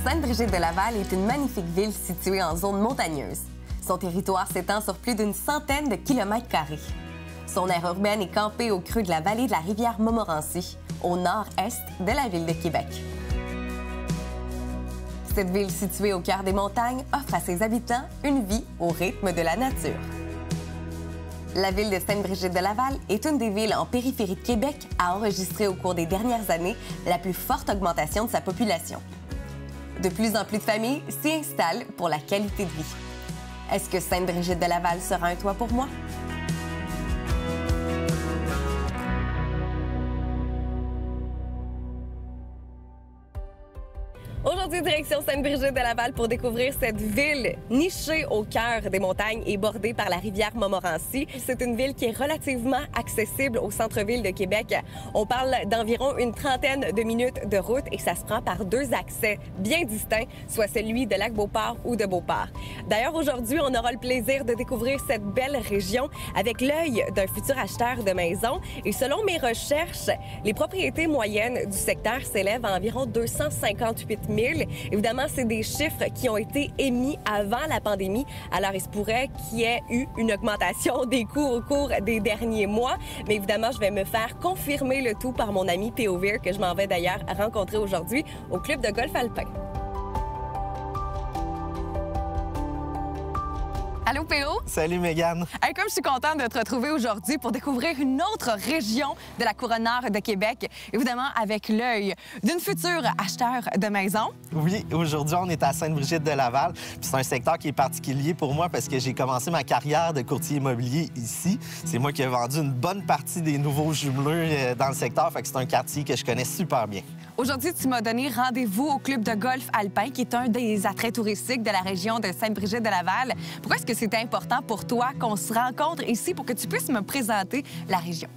Sainte-Brigitte-de-Laval est une magnifique ville située en zone montagneuse. Son territoire s'étend sur plus d'une centaine de kilomètres carrés. Son aire urbaine est campée au creux de la vallée de la rivière Montmorency, au nord-est de la ville de Québec. Cette ville située au cœur des montagnes offre à ses habitants une vie au rythme de la nature. La ville de Sainte-Brigitte-de-Laval est une des villes en périphérie de Québec à enregistrer au cours des dernières années la plus forte augmentation de sa population. De plus en plus de familles s'y installent pour la qualité de vie. Est-ce que Sainte-Brigitte-de-Laval sera un toit pour moi? Aujourd'hui, direction Sainte-Brigitte-de-Laval pour découvrir cette ville nichée au cœur des montagnes et bordée par la rivière Montmorency. C'est une ville qui est relativement accessible au centre-ville de Québec. On parle d'environ une trentaine de minutes de route et ça se prend par deux accès bien distincts, soit celui de Lac-Beauport ou de Beauport. D'ailleurs, aujourd'hui, on aura le plaisir de découvrir cette belle région avec l'œil d'un futur acheteur de maison. Et selon mes recherches, les propriétés moyennes du secteur s'élèvent à environ 258 000. Évidemment, c'est des chiffres qui ont été émis avant la pandémie. Alors, il se pourrait qu'il y ait eu une augmentation des coûts au cours des derniers mois. Mais évidemment, je vais me faire confirmer le tout par mon ami P.O. Weir, que je m'en vais d'ailleurs rencontrer aujourd'hui au club de golf alpin. Allô, P.O. Salut, Mégane. Hey, comme je suis contente de te retrouver aujourd'hui pour découvrir une autre région de la couronne nord de Québec, évidemment avec l'œil d'une future acheteur de maison. Oui, aujourd'hui, on est à Sainte-Brigitte-de-Laval. C'est un secteur qui est particulier pour moi parce que j'ai commencé ma carrière de courtier immobilier ici. C'est moi qui ai vendu une bonne partie des nouveaux jumeleux dans le secteur, fait que c'est un quartier que je connais super bien. Aujourd'hui, tu m'as donné rendez-vous au club de golf alpin, qui est un des attraits touristiques de la région de Sainte-Brigitte-de-Laval. Pourquoi est-ce que c'était important pour toi qu'on se rencontre ici pour que tu puisses me présenter la région?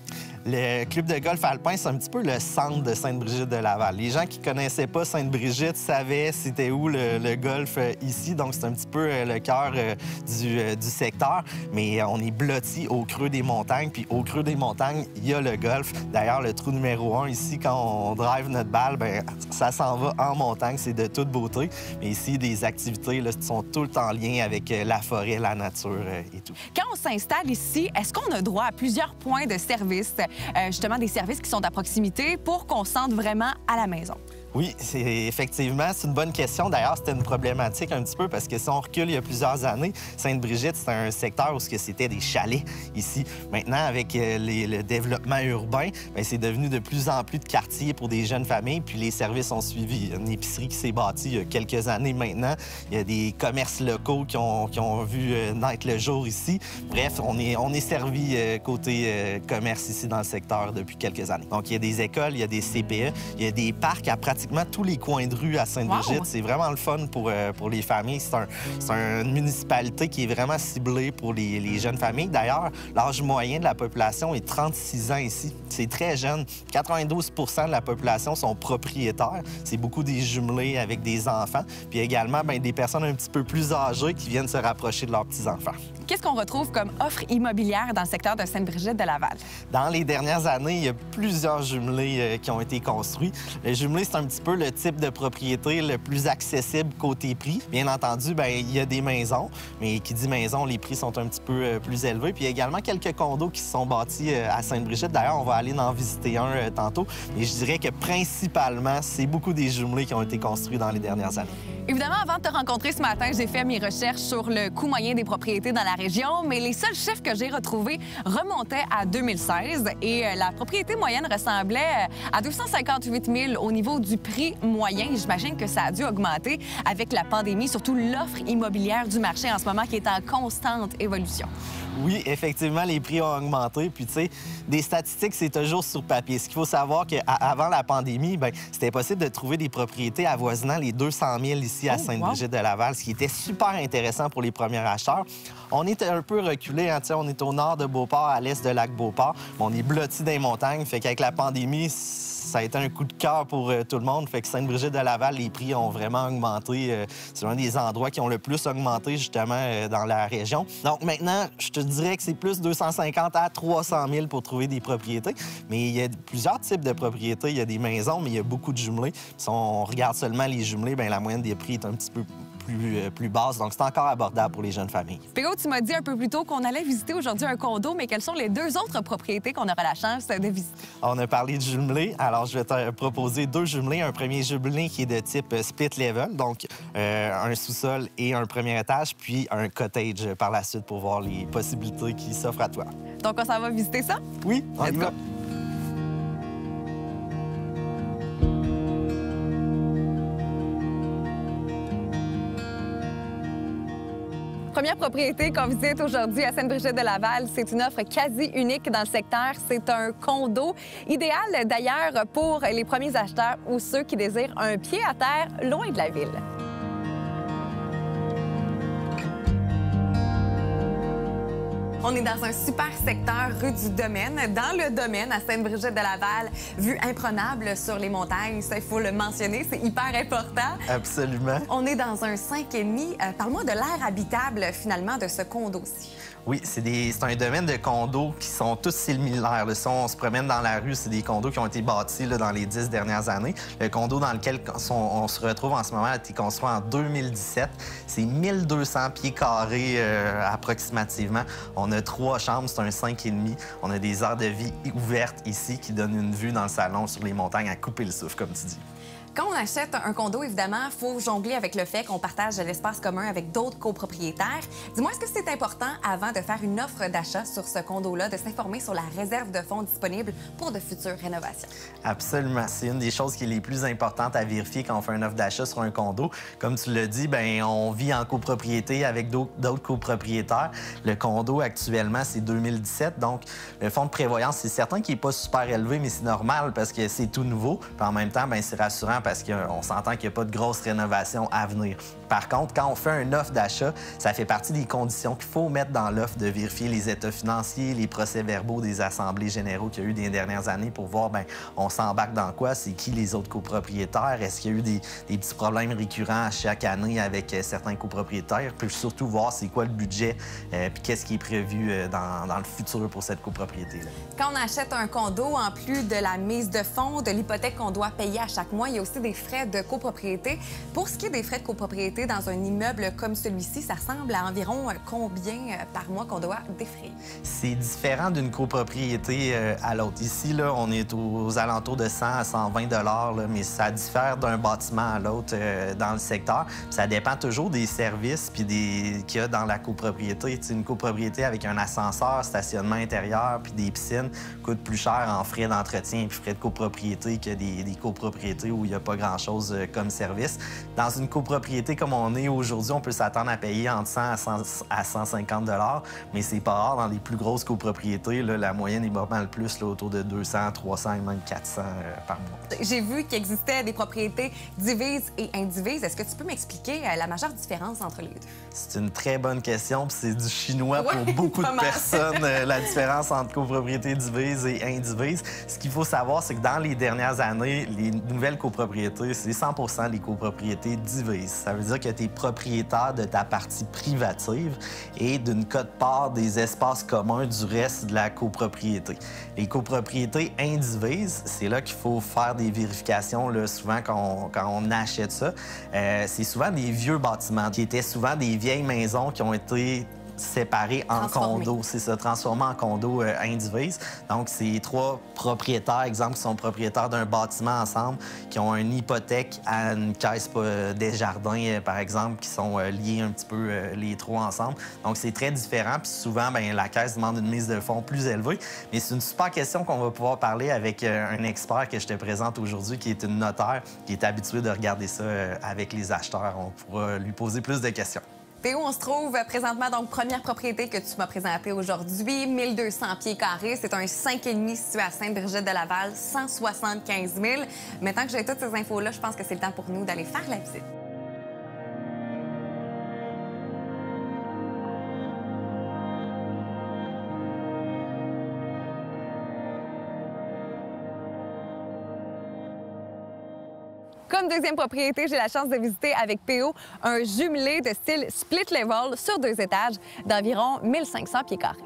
Le club de golf alpin, c'est un petit peu le centre de Sainte-Brigitte-de-Laval. Les gens qui connaissaient pas Sainte-Brigitte savaient c'était où le golf ici. Donc, c'est un petit peu le cœur du secteur. Mais on est blotti au creux des montagnes. Puis au creux des montagnes, il y a le golf. D'ailleurs, le trou numéro 1 ici, quand on drive notre balle, bien, ça s'en va en montagne. C'est de toute beauté. Mais ici, des activités là, sont tout le temps en lien avec la forêt, la nature et tout. Quand on s'installe ici, est-ce qu'on a droit à plusieurs points de service? Justement des services qui sont à proximité pour qu'on se sente vraiment à la maison? Oui, effectivement, c'est une bonne question. D'ailleurs, c'était une problématique un petit peu parce que si on recule il y a plusieurs années, Sainte-Brigitte, c'était un secteur où c'était des chalets ici. Maintenant, avec le développement urbain, c'est devenu de plus en plus de quartiers pour des jeunes familles, puis les services ont suivi. Il y a une épicerie qui s'est bâtie il y a quelques années maintenant. Il y a des commerces locaux qui ont vu naître le jour ici. Bref, on est servi côté commerce ici dans le secteur depuis quelques années. Donc, il y a des écoles, il y a des CPE, il y a des parcs à pratiquement tous les coins de rue à Sainte-Brigitte. Wow. C'est vraiment le fun pour les familles. C'est une municipalité qui est vraiment ciblée pour les jeunes familles. D'ailleurs, l'âge moyen de la population est 36 ans ici. C'est très jeune. 92 de la population sont propriétaires. C'est beaucoup des jumelés avec des enfants. Puis également, des personnes un petit peu plus âgées qui viennent se rapprocher de leurs petits-enfants. Qu'est-ce qu'on retrouve comme offre immobilière dans le secteur de Sainte-Brigitte-de-Laval? Dans les dernières années, il y a plusieurs jumelés qui ont été construits. Le jumelé, c'est un petit peu le type de propriété le plus accessible côté prix. Bien entendu, il y a des maisons, mais qui dit maison, les prix sont un petit peu plus élevés. Puis il y a également quelques condos qui se sont bâtis à Sainte-Brigitte. D'ailleurs, on va aller en visiter un tantôt. Mais je dirais que principalement, c'est beaucoup des jumelés qui ont été construits dans les dernières années. Évidemment, avant de te rencontrer ce matin, j'ai fait mes recherches sur le coût moyen des propriétés dans la région, mais les seuls chiffres que j'ai retrouvés remontaient à 2016 et la propriété moyenne ressemblait à 258 000 au niveau du prix moyen. J'imagine que ça a dû augmenter avec la pandémie, surtout l'offre immobilière du marché en ce moment qui est en constante évolution. Oui, effectivement, les prix ont augmenté. Puis, tu sais, des statistiques, c'est toujours sur papier. Ce qu'il faut savoir qu'avant la pandémie, c'était possible de trouver des propriétés avoisinant les 200 000 ici à Sainte-Brigitte-de-Laval, ce qui était super intéressant pour les premiers acheteurs. On est un peu reculé, hein, on est au nord de Beauport, à l'est de Lac-Beauport. On est blotti dans les montagnes, fait qu'avec la pandémie, ça a été un coup de cœur pour tout le monde. Fait que Sainte-Brigitte-de-Laval, les prix ont vraiment augmenté. C'est un des endroits qui ont le plus augmenté, justement, dans la région. Donc maintenant, je te dirais que c'est plus 250 à 300 000 pour trouver des propriétés. Mais il y a plusieurs types de propriétés. Il y a des maisons, mais il y a beaucoup de jumelés. Si on regarde seulement les jumelés, bien, la moyenne des prix est un petit peu plus basse. Donc, c'est encore abordable pour les jeunes familles. Pégo, tu m'as dit un peu plus tôt qu'on allait visiter aujourd'hui un condo, mais quelles sont les 2 autres propriétés qu'on aura la chance de visiter? On a parlé de jumelés. Alors, je vais te proposer 2 jumelés. Un premier jumelé qui est de type split level, donc un sous-sol et un premier étage, puis un cottage par la suite pour voir les possibilités qui s'offrent à toi. Donc, on s'en va visiter ça? Oui, on y va. Première propriété qu'on visite aujourd'hui à Sainte-Brigitte-de-Laval, c'est une offre quasi unique dans le secteur. C'est un condo, idéal d'ailleurs pour les premiers acheteurs ou ceux qui désirent un pied à terre loin de la ville. On est dans un super secteur rue du Domaine. Dans le domaine, à Sainte-Brigitte-de-Laval, vue imprenable sur les montagnes. Ça, il faut le mentionner, c'est hyper important. Absolument. On est dans un 5,5. Parle-moi de l'air habitable, finalement, de ce condo-ci. Oui, c'est un domaine de condos qui sont tous similaires. Là. Si on se promène dans la rue, c'est des condos qui ont été bâtis là, dans les 10 dernières années. Le condo dans lequel on se retrouve en ce moment a été construit en 2017. C'est 1200 pieds carrés approximativement. On a 3 chambres, c'est un 5,5. On a des aires de vie ouvertes ici qui donnent une vue dans le salon sur les montagnes à couper le souffle, comme tu dis. Quand on achète un condo, évidemment, il faut jongler avec le fait qu'on partage l'espace commun avec d'autres copropriétaires. Dis-moi, est-ce que c'est important, avant de faire une offre d'achat sur ce condo-là, de s'informer sur la réserve de fonds disponible pour de futures rénovations? Absolument. C'est une des choses qui est les plus importantes à vérifier quand on fait une offre d'achat sur un condo. Comme tu l'as dit, bien, on vit en copropriété avec d'autres copropriétaires. Le condo, actuellement, c'est 2017. Donc, le fonds de prévoyance, c'est certain qu'il n'est pas super élevé, mais c'est normal parce que c'est tout nouveau. Puis en même temps, bien, c'est rassurant parce qu'on s'entend qu'il n'y a pas de grosse rénovation à venir. Par contre, quand on fait une offre d'achat, ça fait partie des conditions qu'il faut mettre dans l'offre de vérifier les états financiers, les procès-verbaux des assemblées généraux qu'il y a eu dans les dernières années pour voir, bien, on s'embarque dans quoi, c'est qui les autres copropriétaires, est-ce qu'il y a eu des petits problèmes récurrents à chaque année avec certains copropriétaires, puis surtout voir c'est quoi le budget, puis qu'est-ce qui est prévu dans le futur pour cette copropriété-là. Quand on achète un condo, en plus de la mise de fonds, de l'hypothèque qu'on doit payer à chaque mois, il y a aussi des frais de copropriété. Pour ce qui est des frais de copropriété dans un immeuble comme celui-ci, ça ressemble à environ combien par mois qu'on doit défrayer? C'est différent d'une copropriété à l'autre. Ici, là, on est aux alentours de 100 à 120 là, mais ça diffère d'un bâtiment à l'autre dans le secteur. Ça dépend toujours des services puis qu'il y a dans la copropriété. T'sais, une copropriété avec un ascenseur, stationnement intérieur puis des piscines coûte plus cher en frais d'entretien et frais de copropriété que des copropriétés où il n'y a pas grand-chose comme service. Dans une copropriété comme on est aujourd'hui, on peut s'attendre à payer entre 100 à 150 mais c'est pas rare dans les plus grosses copropriétés. Là, la moyenne est pas mal plus là, autour de 200, 300 et même 400 par mois. J'ai vu qu'il existait des propriétés divises et indivises. Est-ce que tu peux m'expliquer la majeure différence entre les deux? C'est une très bonne question, puis c'est du chinois pour beaucoup de personnes, la différence entre copropriété divise et indivise. Ce qu'il faut savoir, c'est que dans les dernières années, les nouvelles copropriétés, c'est 100% les copropriétés divises. Ça veut dire que tu es propriétaire de ta partie privative et d'une quote-part des espaces communs du reste de la copropriété. Les copropriétés indivises, c'est là qu'il faut faire des vérifications là, souvent quand on achète ça. C'est souvent des vieux bâtiments qui étaient souvent des vieilles maisons qui ont été séparés en condos. C'est ça, transformé en condos indivises. Donc, c'est 3 propriétaires, exemple, qui sont propriétaires d'un bâtiment ensemble, qui ont une hypothèque à une caisse des jardins, par exemple, qui sont liés un petit peu les 3 ensemble. Donc, c'est très différent. Puis souvent, bien, la caisse demande une mise de fonds plus élevée. Mais c'est une super question qu'on va pouvoir parler avec un expert que je te présente aujourd'hui, qui est une notaire, qui est habituée de regarder ça avec les acheteurs. On pourra lui poser plus de questions. Théo, on se trouve présentement, donc, première propriété que tu m'as présentée aujourd'hui, 1200 pieds carrés. C'est un 5,5 situé à Sainte-Brigitte-de-Laval, 175 000. Maintenant que j'ai toutes ces infos-là, je pense que c'est le temps pour nous d'aller faire la visite. Comme deuxième propriété, j'ai la chance de visiter avec PO un jumelé de style split level sur 2 étages d'environ 1500 pieds carrés.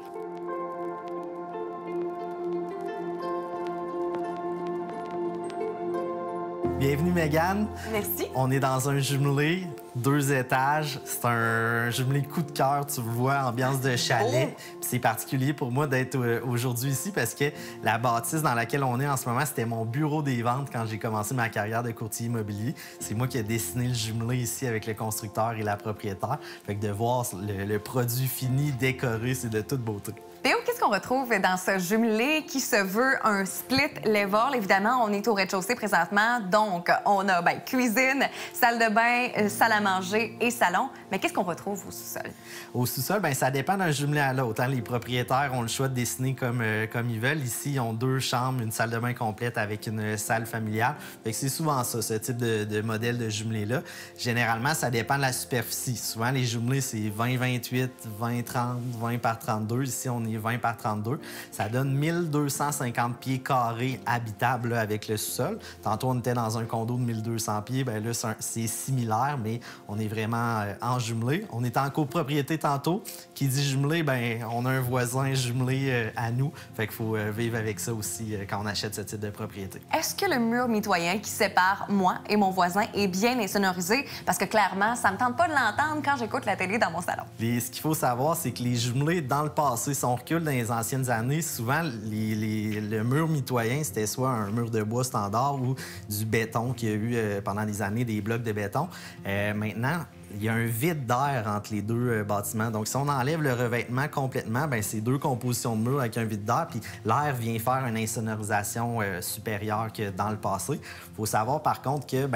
Bienvenue, Mégane. Merci. On est dans un jumelé, 2 étages. C'est un jumelé coup de cœur, tu le vois, ambiance de chalet. Puis c'est particulier pour moi d'être aujourd'hui ici parce que la bâtisse dans laquelle on est en ce moment, c'était mon bureau des ventes quand j'ai commencé ma carrière de courtier immobilier. C'est moi qui ai dessiné le jumelé ici avec le constructeur et la propriétaire. Fait que de voir le produit fini, décoré, c'est de toute beauté. Théo, qu'est-ce qu'on retrouve dans ce jumelé qui se veut un split level? Évidemment, on est au rez-de-chaussée présentement, donc on a cuisine, salle de bain, salle à manger et salon. Mais qu'est-ce qu'on retrouve au sous-sol? Au sous-sol, ça dépend d'un jumelé à l'autre. Les propriétaires ont le choix de dessiner comme ils veulent. Ici, ils ont 2 chambres, une salle de bain complète avec une salle familiale. Fait que c'est souvent ça, ce type de modèle de jumelé-là. Généralement, ça dépend de la superficie. Souvent, les jumelés, c'est 20-28, 20-30, 20 par 32. Ici, on est 20 par 32. Ça donne 1250 pieds carrés habitables là, avec le sous-sol. Tantôt, on était dans un condo de 1200 pieds. Bien là, c'est similaire, mais on est vraiment en jumelé. On est en copropriété tantôt. Qui dit jumelé, bien, on a un voisin jumelé à nous. Fait qu'il faut vivre avec ça aussi quand on achète ce type de propriété. Est-ce que le mur mitoyen qui sépare moi et mon voisin est bien insonorisé? Parce que clairement, ça me tente pas de l'entendre quand j'écoute la télé dans mon salon. Ce qu'il faut savoir, c'est que les jumelés, dans le passé, si on recule dans les anciennes années, souvent, le mur mitoyen, c'était soit un mur de bois standard ou du béton qu'il y a eu pendant des années, des blocs de béton. Maintenant, il y a un vide d'air entre les 2 bâtiments. Donc, si on enlève le revêtement complètement, bien, c'est 2 compositions de murs avec un vide d'air, puis l'air vient faire une insonorisation supérieure que dans le passé. Il faut savoir, par contre, que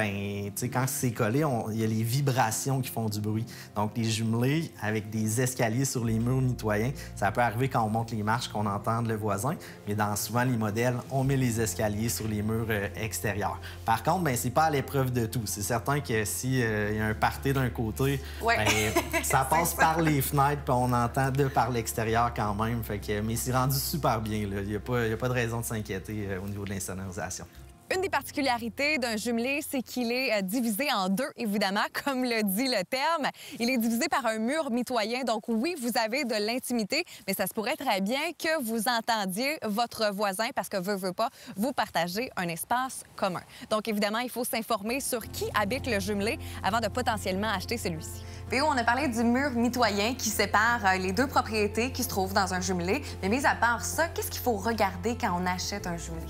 quand c'est collé, il y a les vibrations qui font du bruit. Donc, les jumelés, avec des escaliers sur les murs mitoyens, ça peut arriver quand on monte les marches qu'on entende le voisin, mais dans souvent les modèles, on met les escaliers sur les murs extérieurs. Par contre, c'est pas à l'épreuve de tout. C'est certain que s'il y a un party d'un côté, ça passe par les fenêtres puis on entend par l'extérieur quand même. Mais c'est rendu super bien. Il n'y a pas de raison de s'inquiéter au niveau de l'insonorisation. Une des particularités d'un jumelé, c'est qu'il est divisé en 2, évidemment, comme le dit le terme. Il est divisé par un mur mitoyen. Donc oui, vous avez de l'intimité, mais ça se pourrait très bien que vous entendiez votre voisin parce que, veut pas, vous partagez un espace commun. Donc évidemment, il faut s'informer sur qui habite le jumelé avant de potentiellement acheter celui-ci. Théo, on a parlé du mur mitoyen qui sépare les 2 propriétés qui se trouvent dans un jumelé. Mais mis à part ça, qu'est-ce qu'il faut regarder quand on achète un jumelé?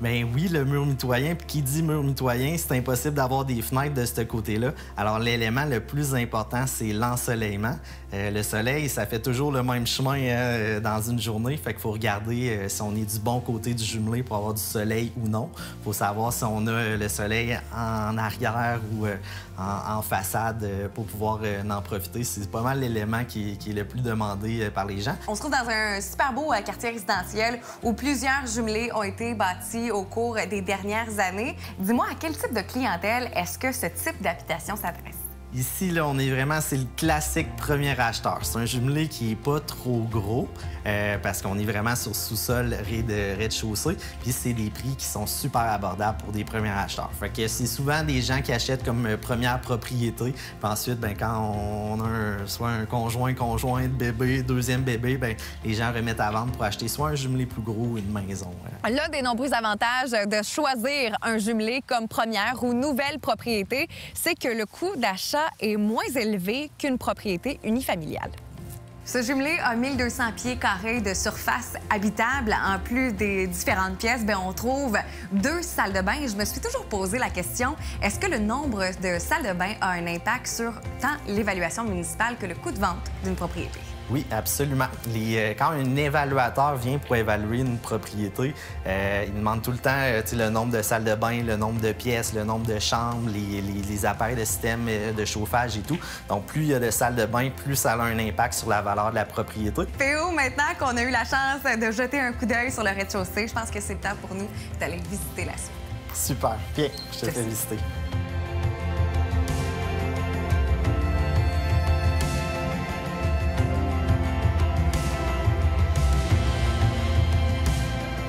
Bien oui, le mur mitoyen. Puis qui dit mur mitoyen, c'est impossible d'avoir des fenêtres de ce côté-là. Alors, l'élément le plus important, c'est l'ensoleillement. Le soleil, ça fait toujours le même chemin dans une journée. Fait qu'il faut regarder si on est du bon côté du jumelé pour avoir du soleil ou non. Il faut savoir si on a le soleil en arrière ou en façade pour pouvoir en profiter. C'est pas mal l'élément qui est le plus demandé par les gens. On se trouve dans un super beau quartier résidentiel où plusieurs jumelés ont été bâtis au cours des dernières années. Dis-moi, à quel type de clientèle est-ce que ce type d'habitation s'adresse? Ici, là, on est vraiment, c'est le classique premier acheteur. C'est un jumelé qui n'est pas trop gros parce qu'on est vraiment sur sous-sol, rez-de-chaussée. Puis c'est des prix qui sont super abordables pour des premiers acheteurs. Fait que c'est souvent des gens qui achètent comme première propriété. Puis ensuite, quand on a soit un conjointe, bébé, deuxième bébé, les gens remettent à vendre pour acheter soit un jumelé plus gros ou une maison. L'un des nombreux avantages de choisir un jumelé comme première ou nouvelle propriété, c'est que le coût d'achat est moins élevé qu'une propriété unifamiliale. Ce jumelé a 1200 pieds carrés de surface habitable. En plus des différentes pièces, on trouve 2 salles de bain. Et je me suis toujours posé la question, est-ce que le nombre de salles de bain a un impact sur tant l'évaluation municipale que le coût de vente d'une propriété? Oui, absolument. Quand un évaluateur vient pour évaluer une propriété, il demande tout le temps le nombre de salles de bain, le nombre de pièces, le nombre de chambres, les appareils de système de chauffage et tout. Donc, plus il y a de salles de bain, plus ça a un impact sur la valeur de la propriété. Théo, maintenant qu'on a eu la chance de jeter un coup d'œil sur le rez-de-chaussée, je pense que c'est le temps pour nous d'aller visiter la suite. Super. Bien, je te fais visiter.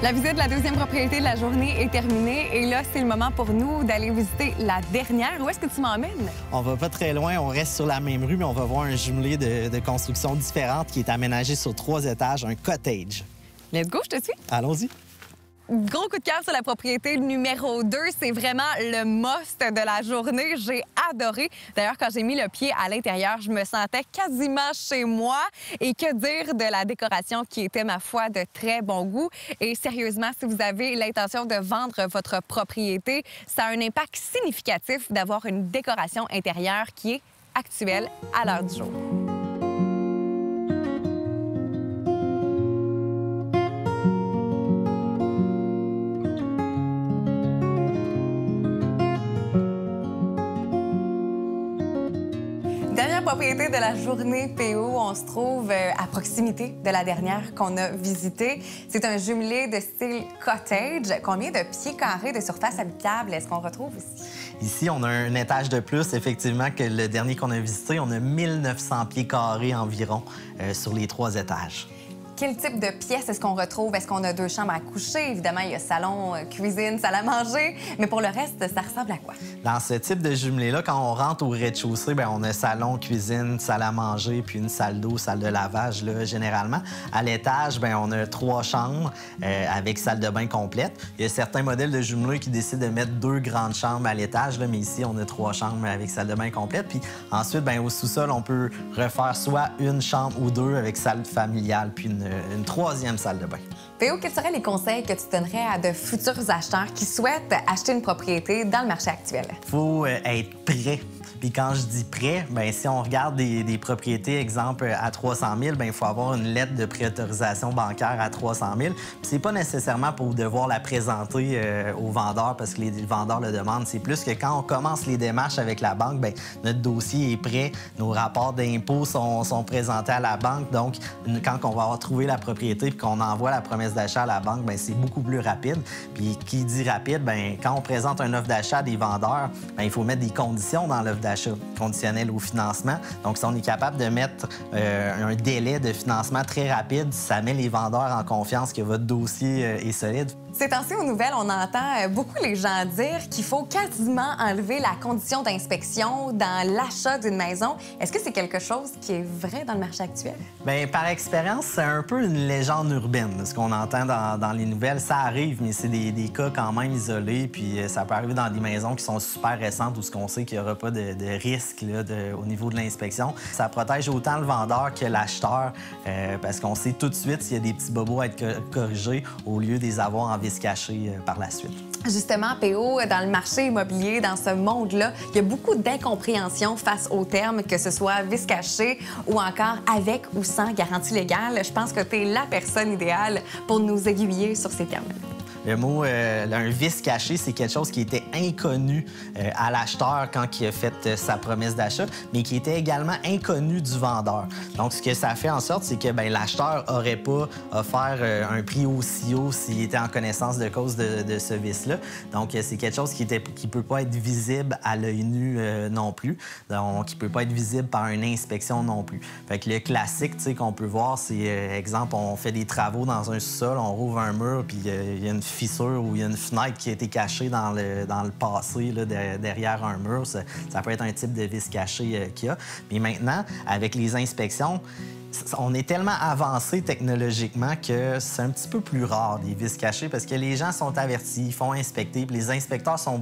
La visite de la deuxième propriété de la journée est terminée et là, c'est le moment pour nous d'aller visiter la dernière. Où est-ce que tu m'emmènes? On va pas très loin, on reste sur la même rue, mais on va voir un jumelé de constructions différentes qui est aménagé sur 3 étages, un cottage. Let's go, je te suis. Allons-y. Gros coup de cœur sur la propriété numéro 2. C'est vraiment le must de la journée. J'ai adoré. D'ailleurs, quand j'ai mis le pied à l'intérieur, je me sentais quasiment chez moi. Et que dire de la décoration qui était, ma foi, de très bon goût. Et sérieusement, si vous avez l'intention de vendre votre propriété, ça a un impact significatif d'avoir une décoration intérieure qui est actuelle à l'heure du jour. Dernière propriété de la journée PO, on se trouve à proximité de la dernière qu'on a visitée. C'est un jumelé de style cottage. Combien de pieds carrés de surface habitable est-ce qu'on retrouve ici? Ici, on a un étage de plus, effectivement, que le dernier qu'on a visité. On a 1900 pieds carrés environ sur les 3 étages. Quel type de pièces est-ce qu'on retrouve? Est-ce qu'on a 2 chambres à coucher? Évidemment, il y a salon, cuisine, salle à manger. Mais pour le reste, ça ressemble à quoi? Dans ce type de jumelé-là, quand on rentre au rez-de-chaussée, bien, on a salon, cuisine, salle à manger, puis une salle d'eau, salle de lavage, là, généralement. À l'étage, bien, on a 3 chambres avec salle de bain complète. Il y a certains modèles de jumelés qui décident de mettre 2 grandes chambres à l'étage, mais ici, on a 3 chambres avec salle de bain complète. Puis ensuite, bien, au sous-sol, on peut refaire soit une chambre ou 2 avec salle familiale, puis une 3e salle de bain. Théo, quels seraient les conseils que tu donnerais à de futurs acheteurs qui souhaitent acheter une propriété dans le marché actuel? Il faut être prêt. Puis quand je dis prêt, bien, si on regarde des propriétés, exemple, à 300 000, bien, il faut avoir une lettre de préautorisation bancaire à 300 000. Puis c'est pas nécessairement pour devoir la présenter aux vendeurs parce que les vendeurs le demandent. C'est plus que quand on commence les démarches avec la banque, bien, notre dossier est prêt, nos rapports d'impôts sont présentés à la banque. Donc, quand on va avoir trouvé la propriété puis qu'on envoie la promesse d'achat à la banque, bien, c'est beaucoup plus rapide. Puis qui dit rapide, bien, quand on présente une offre d'achat à des vendeurs, bien, il faut mettre des conditions dans l'offre d'achat conditionnel au financement. Donc, si on est capable de mettre un délai de financement très rapide, ça met les vendeurs en confiance que votre dossier est solide. Ces temps-ci, aux nouvelles, on entend beaucoup les gens dire qu'il faut quasiment enlever la condition d'inspection dans l'achat d'une maison. Est-ce que c'est quelque chose qui est vrai dans le marché actuel? Bien, par expérience, c'est un peu une légende urbaine, ce qu'on entend dans les nouvelles. Ça arrive, mais c'est des cas quand même isolés, puis ça peut arriver dans des maisons qui sont super récentes où on sait qu'il n'y aura pas de risque là, au niveau de l'inspection. Ça protège autant le vendeur que l'acheteur, parce qu'on sait tout de suite s'il y a des petits bobos à être corrigés au lieu de les avoir en vis cachée par la suite. Justement, PO, dans le marché immobilier, dans ce monde-là, il y a beaucoup d'incompréhension face aux termes, que ce soit vis caché ou encore avec ou sans garantie légale. Je pense que tu es la personne idéale pour nous aiguiller sur ces termes-là. Le mot un vice caché, c'est quelque chose qui était inconnu à l'acheteur quand il a fait sa promesse d'achat, mais qui était également inconnu du vendeur. Donc, ce que ça fait en sorte, c'est que l'acheteur n'aurait pas offert un prix aussi haut s'il était en connaissance de cause de ce vice-là. Donc, c'est quelque chose qui ne peut pas être visible à l'œil nu non plus. Donc, qui ne peut pas être visible par une inspection non plus. Fait que le classique qu'on peut voir, c'est, exemple, on fait des travaux dans un sous-sol, on rouvre un mur, puis il y a une fissure ou il y a une fenêtre qui a été cachée dans le passé, là, derrière un mur. Ça peut être un type de vis caché qu'il y a. Mais maintenant, avec les inspections, on est tellement avancé technologiquement que c'est un petit peu plus rare, des vis cachées, parce que les gens sont avertis, ils font inspecter, puis les inspecteurs sont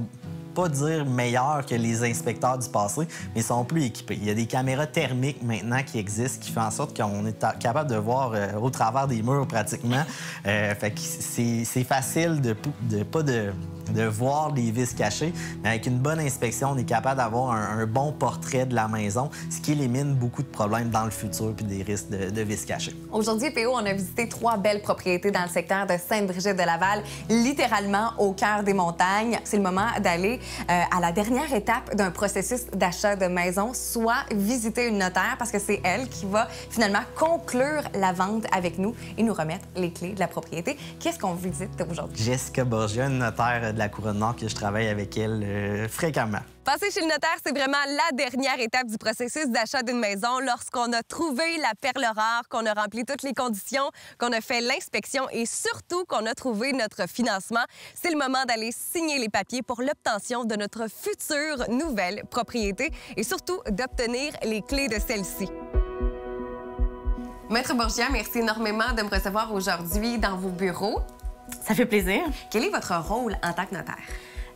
pas dire meilleurs que les inspecteurs du passé, mais ils sont plus équipés. Il y a des caméras thermiques maintenant qui existent, qui font en sorte qu'on est capable de voir au travers des murs pratiquement. Fait que c'est facile de voir les vis cachées, mais avec une bonne inspection, on est capable d'avoir un bon portrait de la maison, ce qui élimine beaucoup de problèmes dans le futur puis des risques de vis cachées. Aujourd'hui, PO, on a visité 3 belles propriétés dans le secteur de Sainte-Brigitte-de-Laval, littéralement au cœur des montagnes. C'est le moment d'aller à la dernière étape d'un processus d'achat de maison, soit visiter une notaire, parce que c'est elle qui va finalement conclure la vente avec nous et nous remettre les clés de la propriété. Qu'est-ce qu'on visite aujourd'hui? Jessica Borgia, une notaire de la Couronne-Nord que je travaille avec elle fréquemment. Passer chez le notaire, c'est vraiment la dernière étape du processus d'achat d'une maison. Lorsqu'on a trouvé la perle rare, qu'on a rempli toutes les conditions, qu'on a fait l'inspection et surtout qu'on a trouvé notre financement, c'est le moment d'aller signer les papiers pour l'obtention de notre future nouvelle propriété et surtout d'obtenir les clés de celle-ci. Maître Borgia, merci énormément de me recevoir aujourd'hui dans vos bureaux. Ça fait plaisir. Quel est votre rôle en tant que notaire?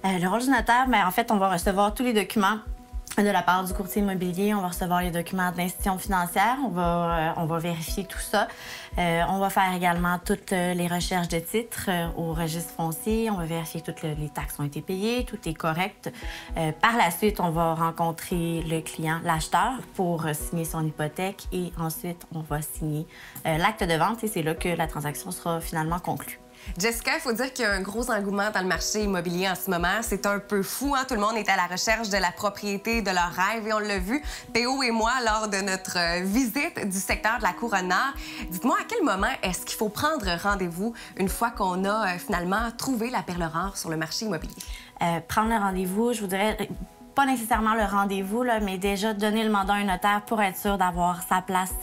Le rôle du notaire, bien, en fait, on va recevoir tous les documents de la part du courtier immobilier. On va recevoir les documents de l'institution financière. On va vérifier tout ça. On va faire également toutes les recherches de titres au registre foncier. On va vérifier que toutes les taxes ont été payées, tout est correct. Par la suite, on va rencontrer le client, l'acheteur, pour signer son hypothèque et ensuite, on va signer l'acte de vente et c'est là que la transaction sera finalement conclue. Jessica, il faut dire qu'il y a un gros engouement dans le marché immobilier en ce moment. C'est un peu fou, hein? Tout le monde est à la recherche de la propriété de leur rêve et on l'a vu, Théo et moi, lors de notre visite du secteur de la Couronne-Nord. Dites-moi, à quel moment est-ce qu'il faut prendre rendez-vous une fois qu'on a finalement trouvé la perle rare sur le marché immobilier? Prendre le rendez-vous, je vous dirais... Pas nécessairement le rendez-vous, là, mais déjà donner le mandat à un notaire pour être sûr d'avoir sa place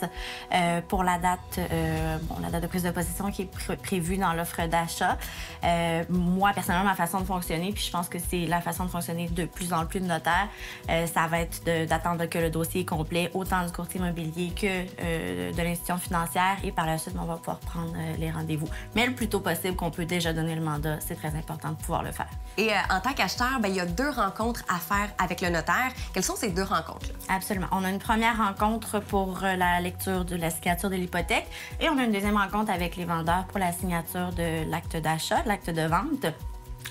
pour la date de prise de possession qui est prévue dans l'offre d'achat. Moi, personnellement, ma façon de fonctionner, puis je pense que c'est la façon de fonctionner de plus en plus de notaires, ça va être d'attendre que le dossier est complet, autant du courtier immobilier que de l'institution financière, et par la suite, on va pouvoir prendre les rendez-vous. Mais le plus tôt possible qu'on peut déjà donner le mandat, c'est très important de pouvoir le faire. Et en tant qu'acheteur, il y a 2 rencontres à faire avec le notaire. Quelles sont ces 2 rencontres-là? Absolument. On a une première rencontre pour la lecture de la signature de l'hypothèque et on a une deuxième rencontre avec les vendeurs pour la signature de l'acte d'achat, l'acte de vente.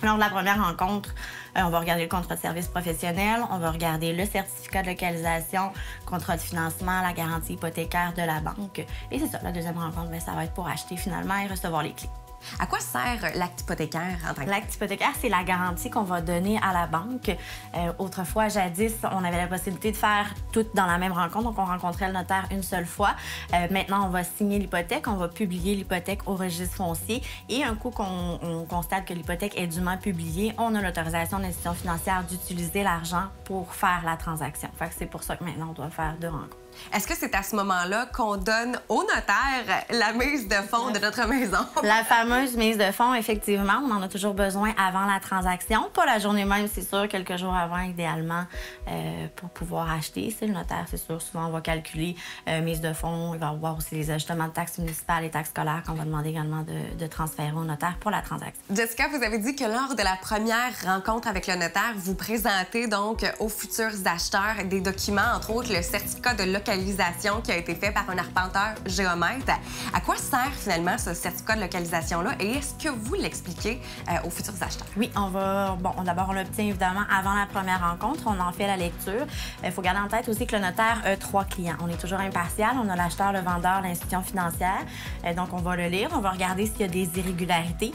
Lors de la première rencontre, on va regarder le contrat de service professionnel, on va regarder le certificat de localisation, contrat de financement, la garantie hypothécaire de la banque. Et c'est ça, la deuxième rencontre, ça va être pour acheter finalement et recevoir les clés. À quoi sert l'acte hypothécaire en tant que... L'acte hypothécaire, c'est la garantie qu'on va donner à la banque. Autrefois, jadis, on avait la possibilité de faire tout dans la même rencontre, donc on rencontrait le notaire une seule fois. Maintenant, on va signer l'hypothèque, on va publier l'hypothèque au registre foncier et un coup qu'on constate que l'hypothèque est dûment publiée, on a l'autorisation de l'institution financière d'utiliser l'argent pour faire la transaction. Fait que c'est pour ça que maintenant, on doit faire 2 rencontres. Est-ce que c'est à ce moment-là qu'on donne au notaire la mise de fonds de notre maison? La fameuse mise de fonds, effectivement, on en a toujours besoin avant la transaction. Pas la journée même, c'est sûr, quelques jours avant, idéalement, pour pouvoir acheter. C'est le notaire, c'est sûr. Souvent, on va calculer mise de fonds. Il va y avoir aussi les ajustements de taxes municipales et taxes scolaires qu'on va demander également de transférer au notaire pour la transaction. Jessica, vous avez dit que lors de la première rencontre avec le notaire, vous présentez donc aux futurs acheteurs des documents, entre autres le certificat de localisation qui a été fait par un arpenteur géomètre. À quoi sert finalement ce certificat de localisation-là et est-ce que vous l'expliquez aux futurs acheteurs? Oui, d'abord, on l'obtient évidemment avant la première rencontre. On en fait la lecture. Il faut garder en tête aussi que le notaire a 3 clients. On est toujours impartial. On a l'acheteur, le vendeur, l'institution financière. Donc, on va le lire. On va regarder s'il y a des irrégularités.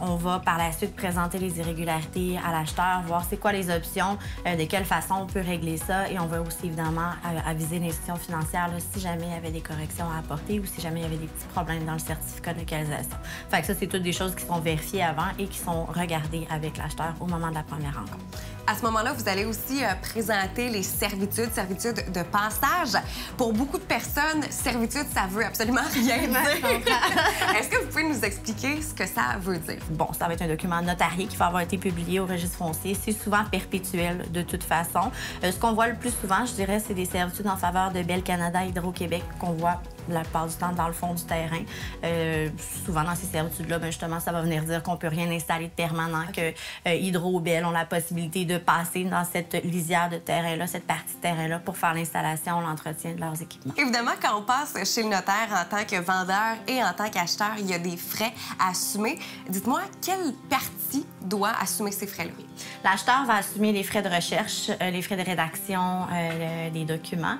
On va par la suite présenter les irrégularités à l'acheteur, voir c'est quoi les options, de quelle façon on peut régler ça et on va aussi évidemment aviser l'institution financière là, si jamais il y avait des corrections à apporter ou si jamais il y avait des petits problèmes dans le certificat de localisation. Fait que ça, c'est toutes des choses qui sont vérifiées avant et qui sont regardées avec l'acheteur au moment de la première rencontre. À ce moment-là, vous allez aussi présenter les servitudes de passage. Pour beaucoup de personnes, servitude, ça veut absolument rien dire. Est-ce que vous pouvez nous expliquer ce que ça veut dire? Bon, ça va être un document notarié qui va avoir été publié au registre foncier. C'est souvent perpétuel de toute façon. Ce qu'on voit le plus souvent, je dirais, c'est des servitudes en faveur de Bell Canada Hydro-Québec qu'on voit la plupart du temps dans le fond du terrain. Souvent, dans ces servitudes-là, justement, ça va venir dire qu'on ne peut rien installer de permanent, que Hydro ou Bell ont la possibilité de passer dans cette lisière de terrain-là, cette partie de terrain-là, pour faire l'installation, l'entretien de leurs équipements. Évidemment, quand on passe chez le notaire en tant que vendeur et en tant qu'acheteur, il y a des frais à assumer. Dites-moi, quelle partie doit assumer ces frais-là? L'acheteur va assumer les frais de recherche, les frais de rédaction des documents.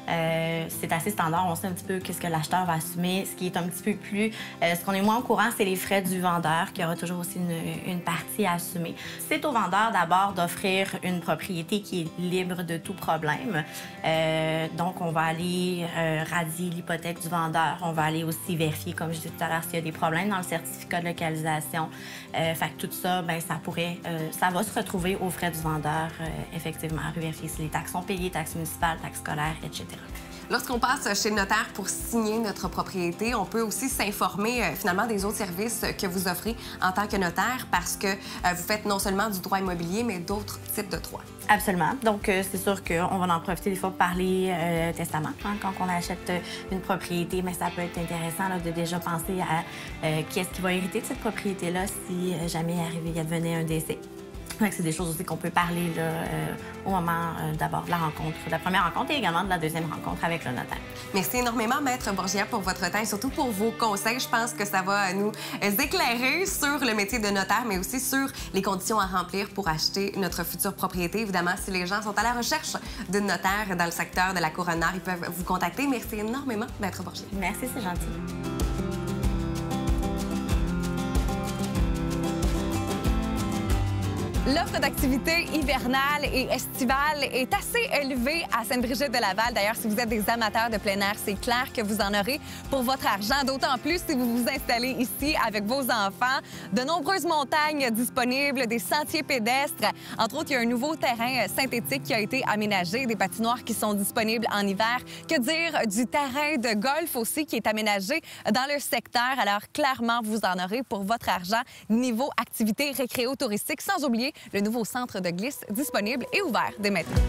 C'est assez standard. On sait un petit peu qu'est-ce que l'acheteur va assumer. Ce qui est un petit peu plus... ce qu'on est moins au courant, c'est les frais du vendeur, qui aura toujours aussi une partie à assumer. C'est au vendeur d'abord d'offrir une propriété qui est libre de tout problème. Donc, on va aller radier l'hypothèque du vendeur. On va aller aussi vérifier, comme je disais tout à l'heure, s'il y a des problèmes dans le certificat de localisation. Fait que tout ça, bien, ça va se retrouver aux frais du vendeur, effectivement, à vérifier si les taxes sont payées, taxes municipales, taxes scolaires, etc. Lorsqu'on passe chez le notaire pour signer notre propriété, on peut aussi s'informer finalement des autres services que vous offrez en tant que notaire parce que vous faites non seulement du droit immobilier, mais d'autres types de droits. Absolument. Donc, c'est sûr qu'on va en profiter des fois pour parler testament. Hein, quand on achète une propriété, mais ça peut être intéressant là, de déjà penser à qui est-ce qui va hériter de cette propriété-là si jamais il advenait un décès. C'est des choses aussi qu'on peut parler là, au moment d'abord de la rencontre, de la première rencontre et également de la deuxième rencontre avec le notaire. Merci énormément, Maître Borgia, pour votre temps et surtout pour vos conseils. Je pense que ça va nous éclairer sur le métier de notaire, mais aussi sur les conditions à remplir pour acheter notre future propriété. Évidemment, si les gens sont à la recherche d'une notaire dans le secteur de la Couronne-Nord, ils peuvent vous contacter. Merci énormément, Maître Borgia. Merci, c'est gentil. L'offre d'activités hivernales et estivales est assez élevée à Sainte-Brigitte-de-Laval. D'ailleurs, si vous êtes des amateurs de plein air, c'est clair que vous en aurez pour votre argent. D'autant plus si vous vous installez ici avec vos enfants. De nombreuses montagnes disponibles, des sentiers pédestres. Entre autres, il y a un nouveau terrain synthétique qui a été aménagé, des patinoires qui sont disponibles en hiver. Que dire du terrain de golf aussi qui est aménagé dans le secteur. Alors, clairement, vous en aurez pour votre argent niveau activités récréo-touristiques, sans oublier le nouveau centre de glisse disponible et ouvert dès maintenant.